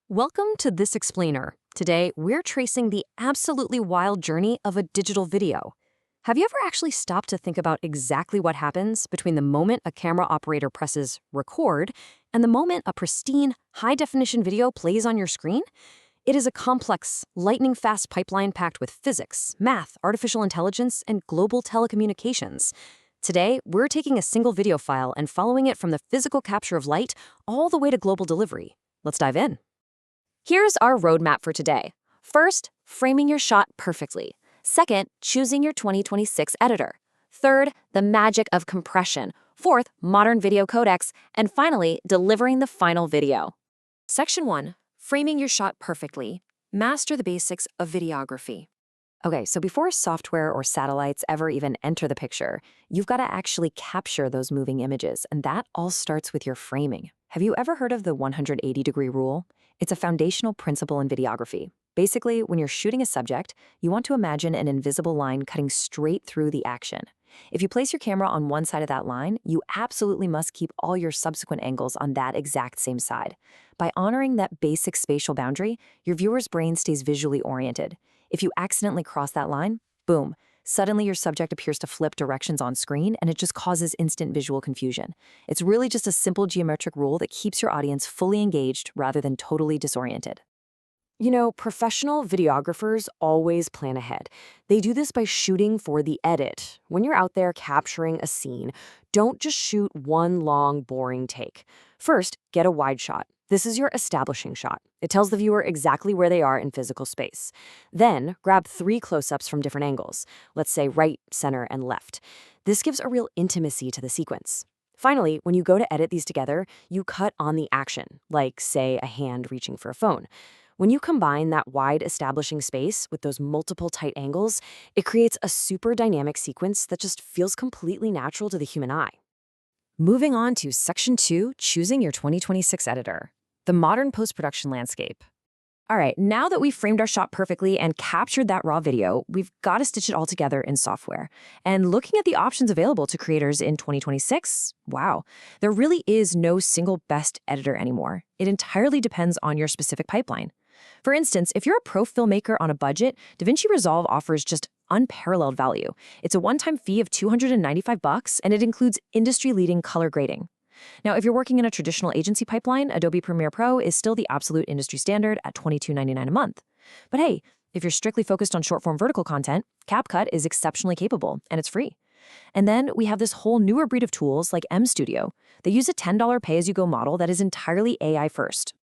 Welcome to This Explainer. Today, we're tracing the absolutely wild journey of a digital video. Have you ever actually stopped to think about exactly what happens between the moment a camera operator presses record and the moment a pristine, high-definition video plays on your screen? It is a complex, lightning-fast pipeline packed with physics, math, artificial intelligence, and global telecommunications. Today, we're taking a single video file and following it from the physical capture of light all the way to global delivery. Let's dive in. Here's our roadmap for today. First, framing your shot perfectly. Second, choosing your 2026 editor. Third, the magic of compression. Fourth, modern video codecs. And finally, delivering the final video. Section 1, framing your shot perfectly. Master the basics of videography. Okay, so before software or satellites ever even enter the picture, you've got to actually capture those moving images, and that all starts with your framing. Have you ever heard of the 180-degree rule? It's a foundational principle in videography. Basically, when you're shooting a subject, you want to imagine an invisible line cutting straight through the action. If you place your camera on one side of that line, you absolutely must keep all your subsequent angles on that exact same side. By honoring that basic spatial boundary, your viewer's brain stays visually oriented. If you accidentally cross that line, boom, suddenly your subject appears to flip directions on screen, and it just causes instant visual confusion. It's really just a simple geometric rule that keeps your audience fully engaged rather than totally disoriented. You know, professional videographers always plan ahead. They do this by shooting for the edit. When you're out there capturing a scene, don't just shoot one long, boring take. First, get a wide shot. This is your establishing shot. It tells the viewer exactly where they are in physical space. Then, grab 3 close-ups from different angles, let's say right, center, and left. This gives a real intimacy to the sequence. Finally, when you go to edit these together, you cut on the action, like, say, a hand reaching for a phone. When you combine that wide establishing space with those multiple tight angles, it creates a super dynamic sequence that just feels completely natural to the human eye. Moving on to Section 2, choosing your 2026 editor. The modern post-production landscape. All right, now that we've framed our shot perfectly and captured that raw video, we've got to stitch it all together in software. And looking at the options available to creators in 2026, wow, there really is no single best editor anymore. It entirely depends on your specific pipeline. For instance, if you're a pro filmmaker on a budget, DaVinci Resolve offers just unparalleled value. It's a one-time fee of $295, and it includes industry-leading color grading. Now, if you're working in a traditional agency pipeline, Adobe Premiere Pro is still the absolute industry standard at $22.99 a month. But hey, if you're strictly focused on short-form vertical content, CapCut is exceptionally capable, and it's free. And then we have this whole newer breed of tools like MStudio. They use a $10 pay-as-you-go model that is entirely AI first.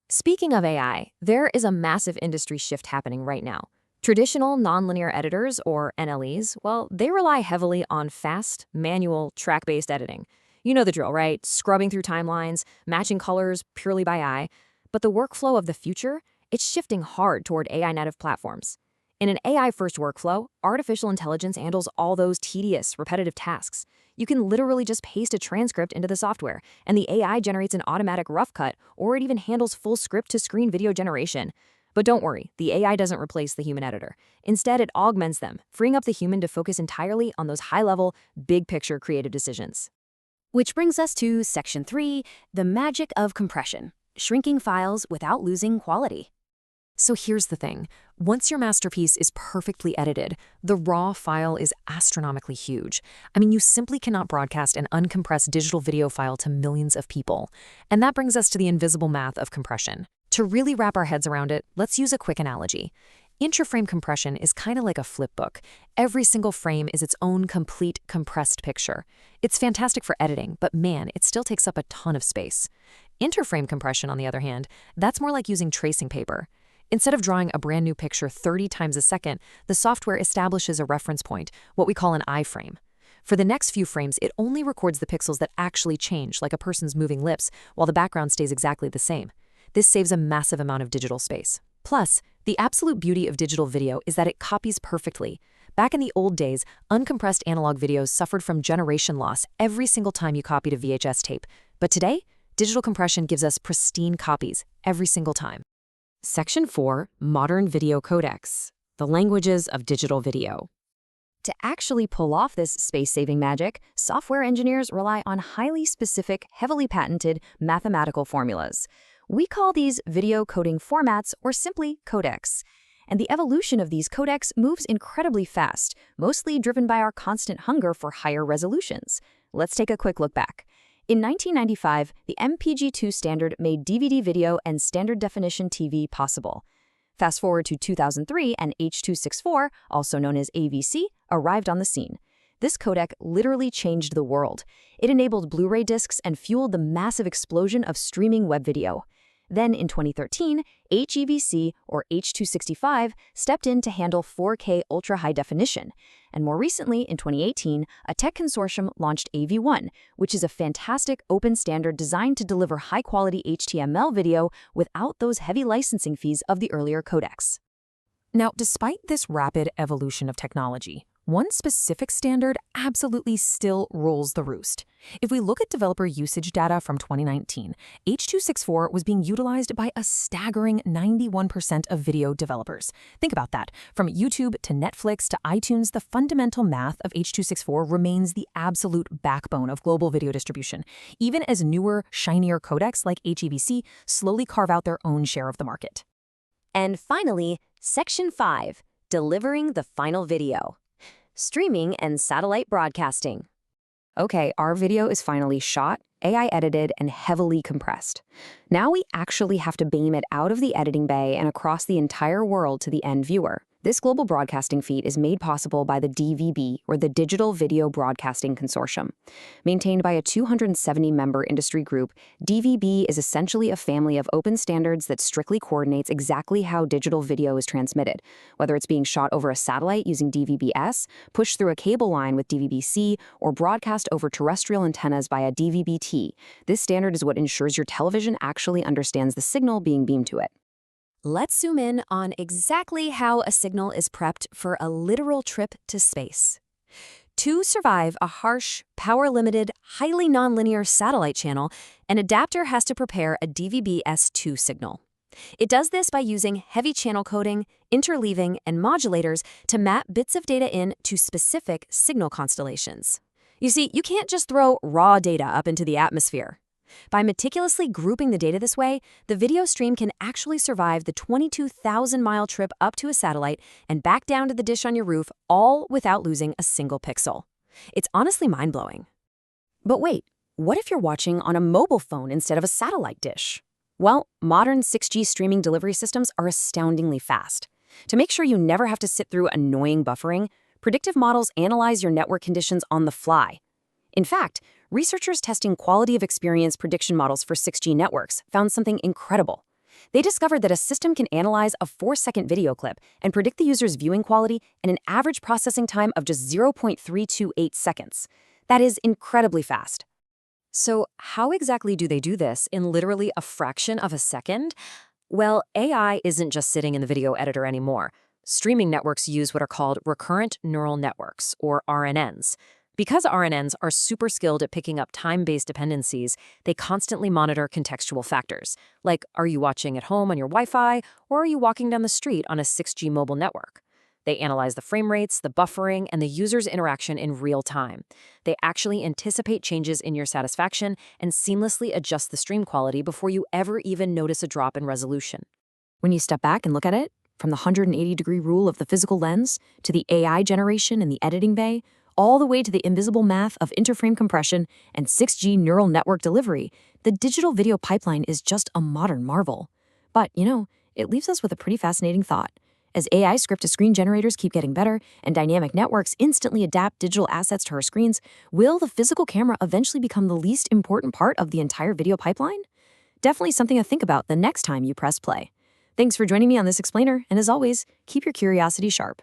Speaking of AI, there is a massive industry shift happening right now. Traditional nonlinear editors, or NLEs, well, they rely heavily on fast, manual, track-based editing. You know the drill, right? Scrubbing through timelines, matching colors purely by eye. But the workflow of the future, it's shifting hard toward AI-native platforms. In an AI-first workflow, artificial intelligence handles all those tedious, repetitive tasks. You can literally just paste a transcript into the software, and the AI generates an automatic rough cut, or it even handles full script-to-screen video generation. But don't worry, the AI doesn't replace the human editor. Instead, it augments them, freeing up the human to focus entirely on those high-level, big-picture creative decisions. Which brings us to Section 3, the magic of compression, shrinking files without losing quality. So here's the thing. Once your masterpiece is perfectly edited, the raw file is astronomically huge. I mean, you simply cannot broadcast an uncompressed digital video file to millions of people. And that brings us to the invisible math of compression. To really wrap our heads around it, let's use a quick analogy. Interframe compression is kind of like a flip book. Every single frame is its own complete compressed picture. It's fantastic for editing, but man, it still takes up a ton of space. Interframe compression, on the other hand, that's more like using tracing paper. Instead of drawing a brand new picture 30 times a second, the software establishes a reference point, what we call an iframe. For the next few frames, it only records the pixels that actually change, like a person's moving lips, while the background stays exactly the same. This saves a massive amount of digital space. Plus, the absolute beauty of digital video is that it copies perfectly. Back in the old days, uncompressed analog videos suffered from generation loss every single time you copied a VHS tape. But today, digital compression gives us pristine copies every single time. Section 4, Modern Video Codecs, the languages of digital video. To actually pull off this space-saving magic, software engineers rely on highly specific, heavily patented mathematical formulas. We call these video coding formats, or simply codecs. And the evolution of these codecs moves incredibly fast, mostly driven by our constant hunger for higher resolutions. Let's take a quick look back. In 1995, the MPG-2 standard made DVD video and standard definition TV possible. Fast forward to 2003, and H.264, also known as AVC, arrived on the scene. This codec literally changed the world. It enabled Blu-ray discs and fueled the massive explosion of streaming web video. Then in 2013, HEVC, or H.265, stepped in to handle 4K ultra-high definition. And more recently, in 2018, a tech consortium launched AV1, which is a fantastic open standard designed to deliver high-quality HTML video without those heavy licensing fees of the earlier codecs. Now, despite this rapid evolution of technology, one specific standard absolutely still rules the roost. If we look at developer usage data from 2019, H.264 was being utilized by a staggering 91% of video developers. Think about that. From YouTube to Netflix to iTunes, the fundamental math of H.264 remains the absolute backbone of global video distribution, even as newer, shinier codecs like HEVC slowly carve out their own share of the market. And finally, Section 5, delivering the final video. Streaming and satellite broadcasting. Okay, our video is finally shot, AI edited, and heavily compressed. Now we actually have to beam it out of the editing bay and across the entire world to the end viewer. This global broadcasting feat is made possible by the DVB, or the Digital Video Broadcasting Consortium. Maintained by a 270-member industry group, DVB is essentially a family of open standards that strictly coordinates exactly how digital video is transmitted, whether it's being shot over a satellite using DVB-S, pushed through a cable line with DVB-C, or broadcast over terrestrial antennas via DVB-T. This standard is what ensures your television actually understands the signal being beamed to it. Let's zoom in on exactly how a signal is prepped for a literal trip to space. To survive a harsh, power-limited, highly nonlinear satellite channel, an adapter has to prepare a DVB-S2 signal. It does this by using heavy channel coding, interleaving, and modulators to map bits of data in to specific signal constellations. You see, you can't just throw raw data up into the atmosphere. By meticulously grouping the data this way, the video stream can actually survive the 22,000-mile trip up to a satellite and back down to the dish on your roof, all without losing a single pixel. It's honestly mind-blowing. But wait, what if you're watching on a mobile phone instead of a satellite dish? Well, modern 6G streaming delivery systems are astoundingly fast. To make sure you never have to sit through annoying buffering, predictive models analyze your network conditions on the fly. In fact, researchers testing quality of experience prediction models for 6G networks found something incredible. They discovered that a system can analyze a 4-second video clip and predict the user's viewing quality in an average processing time of just 0.328 seconds. That is incredibly fast. So how exactly do they do this in literally a fraction of a second? Well, AI isn't just sitting in the video editor anymore. Streaming networks use what are called recurrent neural networks, or RNNs. Because RNNs are super skilled at picking up time-based dependencies, they constantly monitor contextual factors, like are you watching at home on your Wi-Fi, or are you walking down the street on a 6G mobile network? They analyze the frame rates, the buffering, and the user's interaction in real time. They actually anticipate changes in your satisfaction and seamlessly adjust the stream quality before you ever even notice a drop in resolution. When you step back and look at it, from the 180-degree rule of the physical lens to the AI generation in the editing bay, all the way to the invisible math of interframe compression and 6G neural network delivery, the digital video pipeline is just a modern marvel. But, it leaves us with a pretty fascinating thought. As AI script-to-screen generators keep getting better and dynamic networks instantly adapt digital assets to our screens, will the physical camera eventually become the least important part of the entire video pipeline? Definitely something to think about the next time you press play. Thanks for joining me on this explainer, and as always, keep your curiosity sharp.